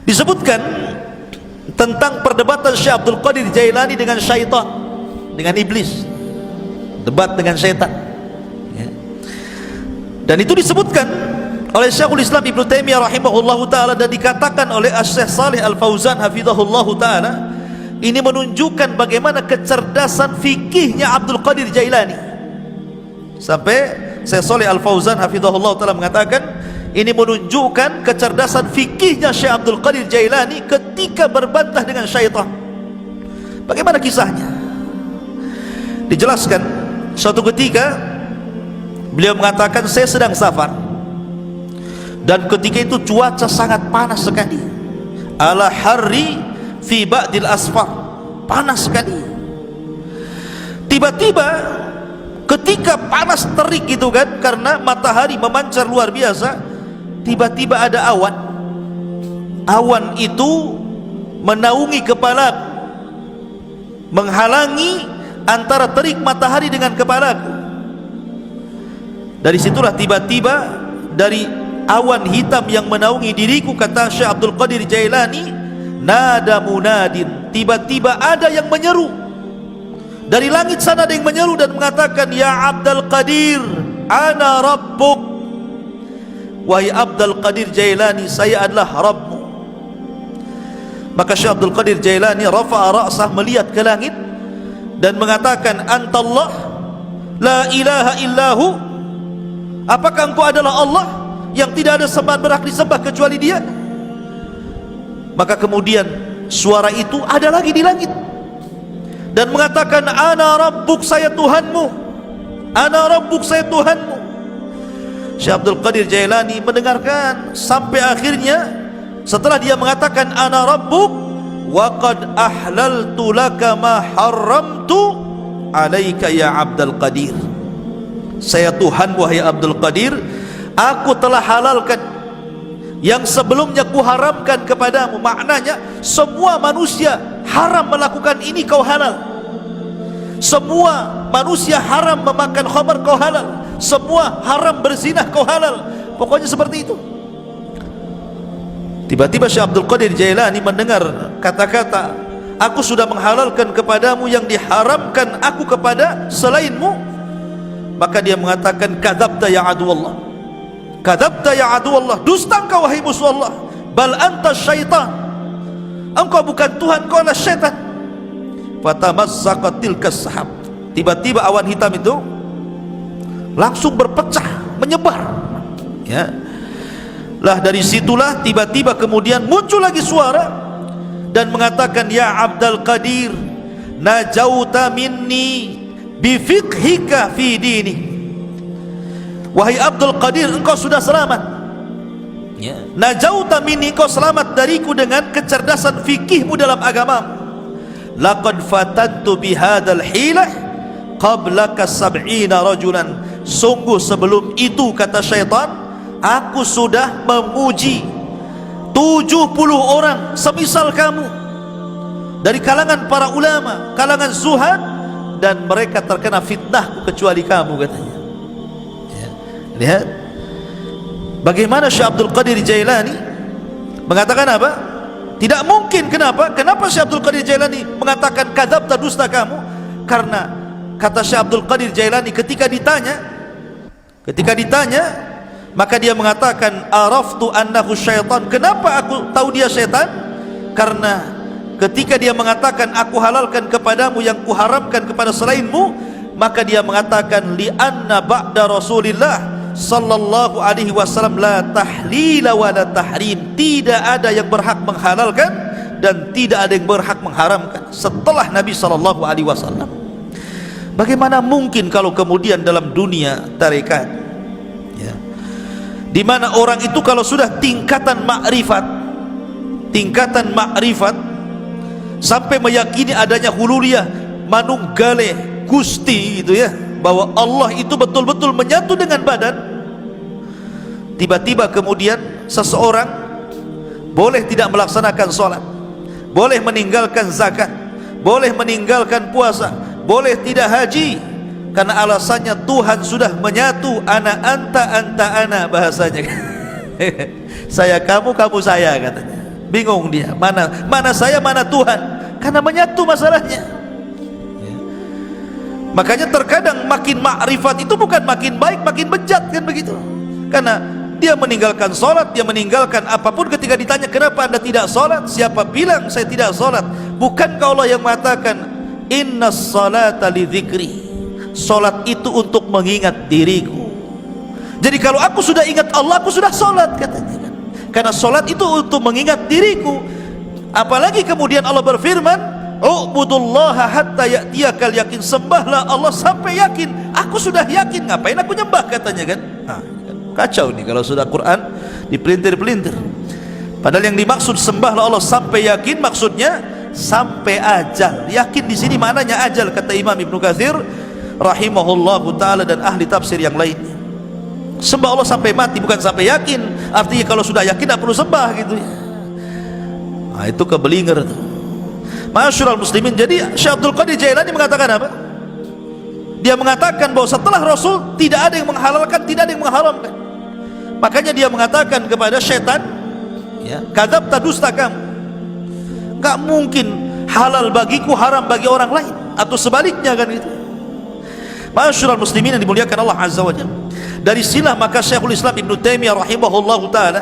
Disebutkan tentang perdebatan Syekh Abdul Qadir Jailani dengan syaitan, dengan iblis, debat dengan syaitan, ya. Dan itu disebutkan oleh Syekhul Islam Ibnu Taimiyah rahimahullahu taala, dan dikatakan oleh Syekh Shalih Al Fauzan hafizahullahu taala, ini menunjukkan bagaimana kecerdasan fikihnya Abdul Qadir Jailani. Sampai Syekh Shalih Al Fauzan hafizahullahu taala mengatakan, ini menunjukkan kecerdasan fikihnya Syekh Abdul Qadir Jailani ketika berbantah dengan syaitan. Bagaimana kisahnya? Dijelaskan, suatu ketika beliau mengatakan, saya sedang safar, dan ketika itu cuaca sangat panas sekali, ala harri fi ba'dil asfar, panas sekali. Tiba-tiba ketika panas terik gitu kan, karena matahari memancar luar biasa, tiba-tiba ada awan. Awan itu menaungi kepalaku, menghalangi antara terik matahari dengan kepalaku. Dari situlah tiba-tiba dari awan hitam yang menaungi diriku, kata Syekh Abdul Qadir Jailani, nada munadin, tiba-tiba ada yang menyeru dari langit sana, ada yang menyeru dan mengatakan, ya Abdul Qadir, ana rabbuk. Wahai Abdul Qadir Jailani, saya adalah Rabbmu. Maka Syekh Abdul Qadir Jailani rafa'a ra'sah, melihat ke langit dan mengatakan, antallah la ilaha illahu, apakah engkau adalah Allah yang tidak ada sembahan berhak disembah kecuali Dia? Maka kemudian suara itu ada lagi di langit dan mengatakan, ana rabbuk, saya Tuhanmu, ana rabbuk, saya Tuhanmu. Syekh Abdul Qadir Jailani mendengarkan sampai akhirnya, setelah dia mengatakan ana rabbuk wa qad ahlaltu laka ma haramtu alaika ya Abdul Qadir, saya Tuhan wahai Abdul Qadir, aku telah halalkan yang sebelumnya kuharamkan kepadamu. Maknanya semua manusia haram melakukan ini, kau halal. Semua manusia haram memakan khamar, kau halal. Semua haram berzinah, kau halal. Pokoknya seperti itu. Tiba-tiba Syekh Abdul Qadir Jailani mendengar kata-kata, aku sudah menghalalkan kepadamu yang diharamkan aku kepada selainmu. Maka dia mengatakan, kadzabta ya aduwallah, kadzabta ya aduwallah, dusta engkau wahai musuh Allah, bal anta syaitan, engkau bukan Tuhan, kau adalah syaitan. Fatamazzaqat tilkas sahab, tiba-tiba awan hitam itu langsung berpecah, menyebar, ya. Lah dari situlah tiba-tiba kemudian muncul lagi suara dan mengatakan, ya Abdul Qadir, najauta minni bifiqhika fi dini, wahai Abdul Qadir, engkau sudah selamat, ya. Najauta minni, engkau selamat dariku dengan kecerdasan fikihmu dalam agamamu. Laqad fatantu bihadzal hilah qablaka sab'ina rajulan, sungguh sebelum itu, kata syaitan, aku sudah memuji 70 orang semisal kamu dari kalangan para ulama, kalangan zuhad, dan mereka terkena fitnahku kecuali kamu, katanya, ya. Lihat bagaimana Syekh Abdul Qadir Jailani mengatakan apa? Tidak mungkin. Kenapa? Kenapa Syekh Abdul Qadir Jailani mengatakan kadzabta, dusta kamu? Karena kata Syekh Abdul Qadir Jailani, ketika ditanya, maka dia mengatakan, araftu annahu syaitan. Kenapa aku tahu dia syaitan? Karena ketika dia mengatakan, aku halalkan kepadamu yang kuharamkan kepada selainmu, maka dia mengatakan, li anna ba'da Rasulillah sallallahu alaihi wasallam la tahlila wa la tahrim, tidak ada yang berhak menghalalkan dan tidak ada yang berhak mengharamkan setelah Nabi sallallahu alaihi wasallam. Bagaimana mungkin kalau kemudian dalam dunia tarekat, ya, di mana orang itu kalau sudah tingkatan makrifat sampai meyakini adanya hululiyah, manunggale Gusti, gitu ya, bahwa Allah itu betul-betul menyatu dengan badan, tiba-tiba kemudian seseorang boleh tidak melaksanakan sholat, boleh meninggalkan zakat, boleh meninggalkan puasa, boleh tidak haji, karena alasannya Tuhan sudah menyatu, ana anta anta ana, bahasanya saya kamu, kamu saya, katanya. Bingung dia, mana saya, mana Tuhan, karena menyatu masalahnya. Makanya terkadang makin makrifat itu bukan makin baik, makin bejat, kan begitu. Karena dia meninggalkan sholat, dia meninggalkan apapun. Ketika ditanya kenapa anda tidak sholat, siapa bilang saya tidak sholat? Bukankah Allah yang mengatakan innas salata li dzikri, sholat itu untuk mengingat diriku. Jadi kalau aku sudah ingat Allah, aku sudah sholat, katanya kan. Karena sholat itu untuk mengingat diriku. Apalagi kemudian Allah berfirman, u'budullaha hatta ya'tiyakal yakin, sembahlah Allah sampai yakin. Aku sudah yakin, ngapain aku nyembah, katanya kan. Nah, kacau nih kalau sudah Quran dipelintir-pelintir. Padahal yang dimaksud sembahlah Allah sampai yakin, maksudnya sampai ajal. Yakin di sini maknanya ajal, kata Imam Ibnu Katsir rahimahullahu taala dan ahli tafsir yang lainnya. Sembah Allah sampai mati, bukan sampai yakin. Artinya kalau sudah yakin tidak perlu sembah, gitu ya. Nah, itu kebelinger tuh. Masyarul muslimin. Jadi Syekh Abdul Qadir Jailani mengatakan apa? Dia mengatakan bahwa setelah Rasul tidak ada yang menghalalkan, tidak ada yang mengharamkan. Makanya dia mengatakan kepada syaitan, ya, kadzabta, dusta kamu. Enggak mungkin halal bagiku haram bagi orang lain, atau sebaliknya, kan gitu. Masyarul muslimin yang dimuliakan Allah Azza wa Jalla. Dari sinilah maka Syekhul Islam Ibnu Taimiyah rahimahullahu taala,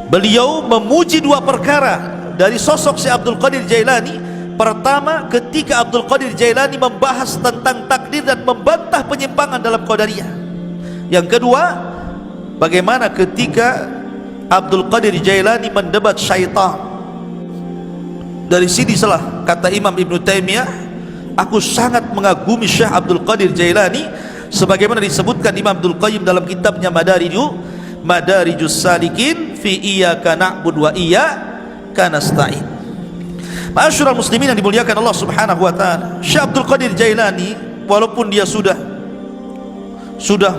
beliau memuji dua perkara dari sosok Syekh Abdul Qadir Jailani. Pertama, ketika Abdul Qadir Jailani membahas tentang takdir dan membantah penyimpangan dalam Qadariyah. Yang kedua, bagaimana ketika Abdul Qadir Jailani mendebat syaitan. Dari sini salah kata Imam Ibnu Taimiyah, aku sangat mengagumi Syekh Abdul Qadir Jailani, sebagaimana disebutkan Imam Abdul Qayyim dalam kitabnya Madarijus Salikin fi iyyaka na'budu wa iyyaka nasta'in. Ma'asyiral muslimin yang dimuliakan Allah Subhanahu wa taala, Syekh Abdul Qadir Jailani walaupun dia sudah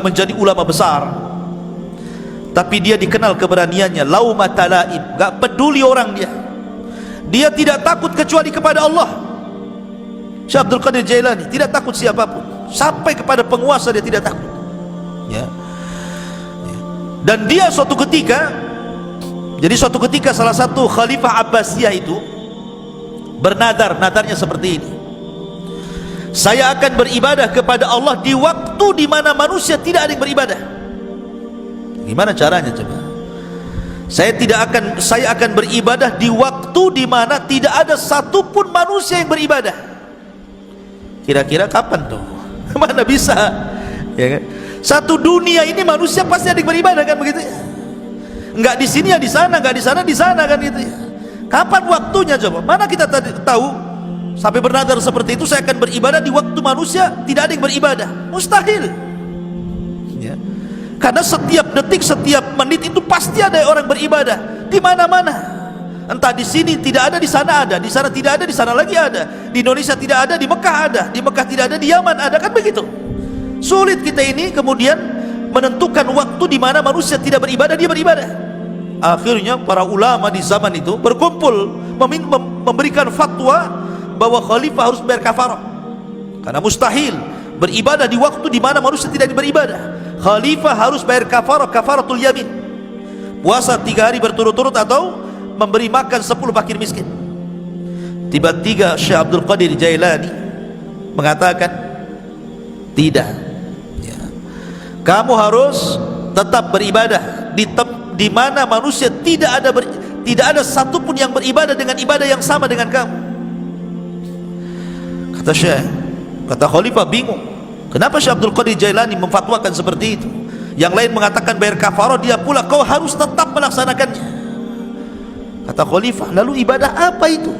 menjadi ulama besar, tapi dia dikenal keberaniannya, laumata laim, enggak peduli orang dia. Dia tidak takut kecuali kepada Allah. Syekh Abdul Qadir Jailani tidak takut siapapun, sampai kepada penguasa dia tidak takut, ya. Dan dia suatu ketika, salah satu Khalifah Abbasiyah itu bernadar, nadarnya seperti ini: saya akan beribadah kepada Allah di waktu di mana manusia tidak ada yang beribadah. Gimana caranya coba? Saya akan beribadah di waktu di mana tidak ada satupun manusia yang beribadah. Kira-kira kapan tuh? Mana bisa, ya kan? Satu dunia ini manusia pasti ada yang beribadah, kan begitu ya? Enggak di sini ya di sana, enggak di sana di sana, kan gitu ya. Kapan waktunya coba? Mana kita tahu sampai bernadar seperti itu, saya akan beribadah di waktu manusia tidak ada yang beribadah. Mustahil, ya. Karena setiap detik, setiap menit itu pasti ada orang beribadah di mana-mana. Entah di sini tidak ada, di sana ada, di sana tidak ada, di sana lagi ada. Di Indonesia tidak ada, di Mekah ada, di Mekah tidak ada, di Yaman ada, kan begitu. Sulit kita ini kemudian menentukan waktu di mana manusia tidak beribadah, dia beribadah. Akhirnya para ulama di zaman itu berkumpul memberikan fatwa bahwa khalifah harus bayar kafarah, karena mustahil beribadah di waktu di mana manusia tidak beribadah. Khalifah harus bayar kafarah, kafaratul yamin, puasa 3 hari berturut-turut atau memberi makan 10 fakir miskin. Tiba-tiba Syekh Abdul Qadir Jailani mengatakan, tidak, ya, kamu harus tetap beribadah di mana manusia tidak ada satupun yang beribadah dengan ibadah yang sama dengan kamu. Kata Khalifah bingung, kenapa Syekh Abdul Qadir Jailani memfatwakan seperti itu? Yang lain mengatakan bayar kafarah, dia pula kau harus tetap melaksanakannya. Kata Khalifah, lalu ibadah apa itu?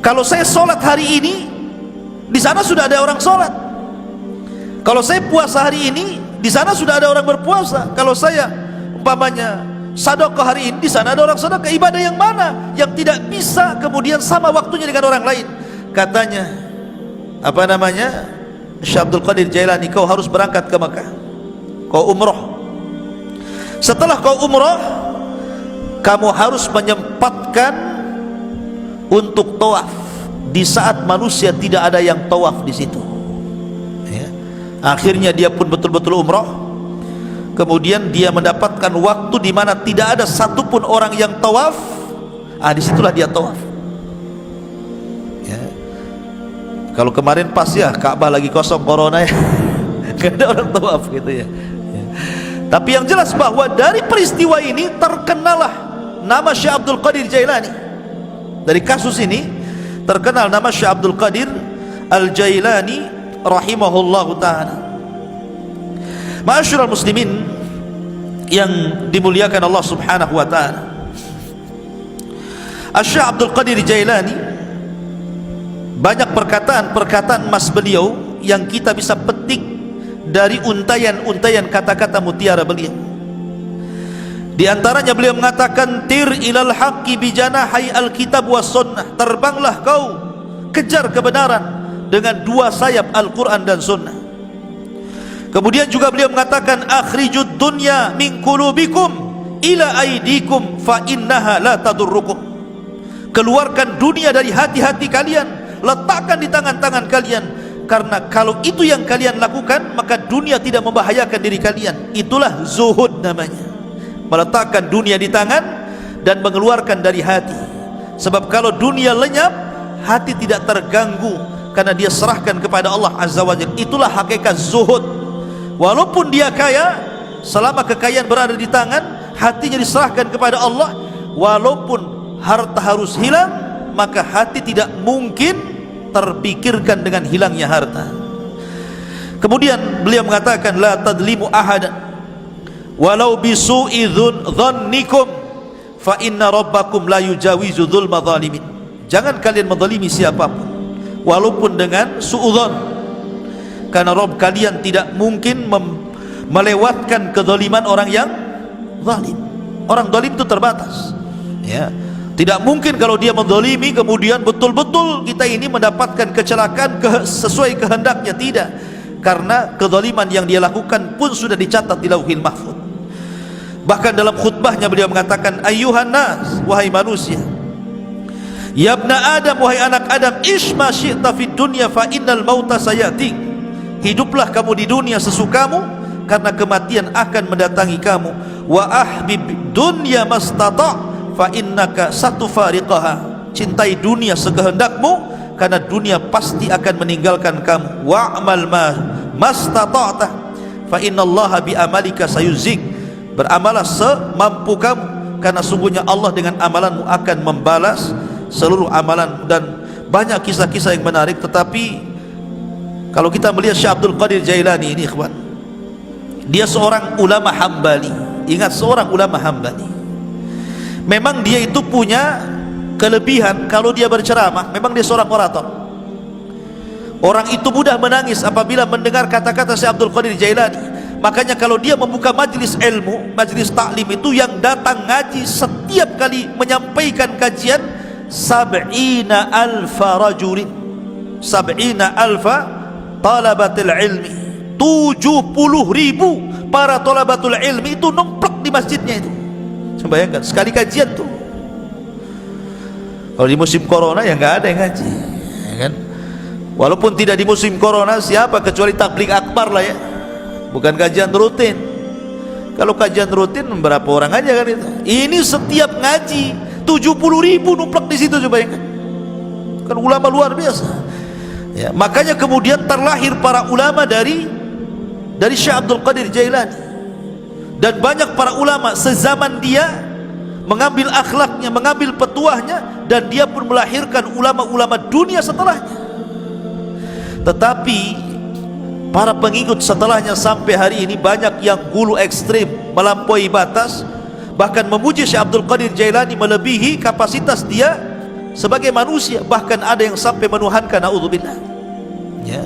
Kalau saya sholat hari ini, di sana sudah ada orang sholat. Kalau saya puasa hari ini, di sana sudah ada orang berpuasa. Kalau saya umpamanya sedekah hari ini, di sana ada orang sedekah. Ibadah yang mana yang tidak bisa kemudian sama waktunya dengan orang lain? Katanya, Syekh Abdul Qadir Jailani, kau harus berangkat ke Mekah, kau umroh. Setelah kau umroh, kamu harus menyempatkan untuk tawaf di saat manusia tidak ada yang tawaf di situ, ya. Akhirnya dia pun betul-betul umroh. kemudian dia mendapatkan waktu di mana tidak ada satupun orang yang tawaf, disitulah dia tawaf. Ya. Kalau kemarin pas ya Ka'bah lagi kosong corona ya, nggak ada orang tawaf gitu ya. Ya. Tapi yang jelas bahwa dari peristiwa ini terkenalah nama Syekh Abdul Qadir Jailani. Dari kasus ini terkenal nama Syekh Abdul Qadir Al-Jailani rahimahullahu ta'ala. Ma'asyiral muslimin yang dimuliakan Allah subhanahu wa ta'ala, Syekh Abdul Qadir Jailani banyak perkataan-perkataan emas beliau yang kita bisa petik dari untayan-untayan kata-kata mutiara beliau. Di antaranya beliau mengatakan, tir ilal haqqi bijanahi alkitab was sunnah, terbanglah kau kejar kebenaran dengan dua sayap Al-Quran dan sunnah. Kemudian juga beliau mengatakan, akhrijud dunya min qulubikum ila aidikum fa innaha la tadurrukum. Keluarkan dunia dari hati-hati kalian, letakkan di tangan-tangan kalian, karena kalau itu yang kalian lakukan maka dunia tidak membahayakan diri kalian. Itulah zuhud namanya, meletakkan dunia di tangan dan mengeluarkan dari hati. Sebab kalau dunia lenyap, hati tidak terganggu karena dia serahkan kepada Allah Azza wa Jalla. Itulah hakikat zuhud. Walaupun dia kaya, selama kekayaan berada di tangan, hatinya diserahkan kepada Allah. Walaupun harta harus hilang, maka hati tidak mungkin terpikirkan dengan hilangnya harta. Kemudian beliau mengatakan, la tadlimu ahadan walau bisu'i dhannikum fa inna rabbakum la yujawizu dzulma zalimin. Jangan kalian menzalimi siapapun walaupun dengan suudzon, karena Rabb kalian tidak mungkin melewatkan kezaliman orang yang zalim. Orang zalim itu terbatas, ya. Tidak mungkin kalau dia menzalimi kemudian betul-betul kita ini mendapatkan kecelakaan sesuai kehendaknya. Tidak, karena kezaliman yang dia lakukan pun sudah dicatat di Lauhil Mahfuz. Bahkan dalam khutbahnya beliau mengatakan, ayyuhan nas, wahai manusia, ya ibna Adam, wahai anak Adam, ish ma syi'ta fid dunya fa innal mauta sayati. Hiduplah kamu di dunia sesukamu, karena kematian akan mendatangi kamu. Wa ahbib dunya mastata' fa innaka satufariqaha. Cintai dunia sekehendakmu, karena dunia pasti akan meninggalkan kamu. Wa'mal mastata'ta fa innallaha bi amalika sayuzik. Beramalah semampu kamu, karena sungguhnya Allah dengan amalanmu akan membalas seluruh amalan. Dan banyak kisah-kisah yang menarik. Tetapi kalau kita melihat Syekh Abdul Qadir Jailani ini, ikhwan, dia seorang ulama Hambali. Ingat, seorang ulama Hambali. Memang dia itu punya kelebihan, kalau dia berceramah, memang dia seorang orator. Orang itu mudah menangis apabila mendengar kata-kata Syekh Abdul Qadir Jailani. Makanya kalau dia membuka majlis ilmu, majlis taklim itu, yang datang ngaji setiap kali menyampaikan kajian 70,000 rajulin, 70,000 talabatul ilmi, 70,000 para talabatul ilmi itu nomplok di masjidnya itu. Bayangkan sekali kajian tuh. Kalau di musim corona ya nggak ada yang ngaji, ya kan? Walaupun tidak di musim corona, siapa kecuali tabligh akbar lah ya, bukan kajian rutin. Kalau kajian rutin berapa orang aja kan itu. Ini setiap ngaji 70,000 numplak di situ, coba bayangkan. Kan ulama luar biasa. Ya, makanya kemudian terlahir para ulama dari Syekh Abdul Qadir Jailani. Dan banyak para ulama sezaman dia mengambil akhlaknya, mengambil petuahnya, dan dia pun melahirkan ulama-ulama dunia setelahnya. Tetapi para pengikut setelahnya sampai hari ini banyak yang gulu ekstrim, melampaui batas, bahkan memuji Syekh Abdul Qadir Jailani melebihi kapasitas dia sebagai manusia. Bahkan ada yang sampai menuhankan, naudzubillah, ya,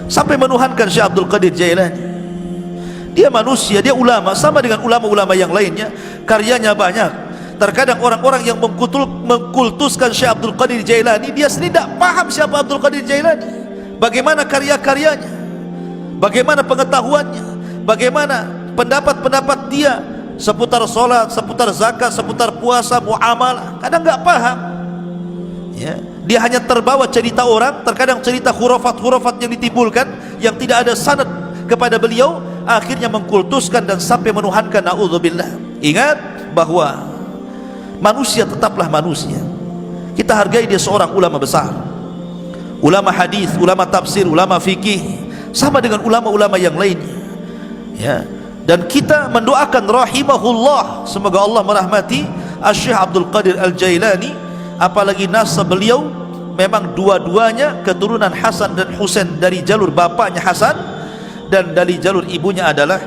sampai menuhankan Syekh Abdul Qadir Jailani. Dia manusia, dia ulama, sama dengan ulama-ulama yang lainnya, karyanya banyak. Terkadang orang-orang yang mengkultuskan Syekh Abdul Qadir Jailani, dia sendiri tidak paham siapa Abdul Qadir Jailani, bagaimana karya-karyanya, bagaimana pengetahuannya, bagaimana pendapat-pendapat dia seputar sholat, seputar zakat, seputar puasa, muamalah. Kadang nggak paham, ya. Dia hanya terbawa cerita orang, terkadang cerita khurafat-khurafat yang ditimbulkan, yang tidak ada sanad kepada beliau, akhirnya mengkultuskan dan sampai menuhankan, naudzubillah. Ingat bahwa manusia tetaplah manusia. Kita hargai dia seorang ulama besar, ulama hadis, ulama tafsir, ulama fikih, sama dengan ulama-ulama yang lainnya, ya. Dan kita mendoakan rahimahullah, semoga Allah merahmati Syekh Abdul Qadir Al-Jailani. Apalagi nasab beliau memang dua-duanya keturunan Hasan dan Husain, dari jalur bapaknya Hasan dan dari jalur ibunya adalah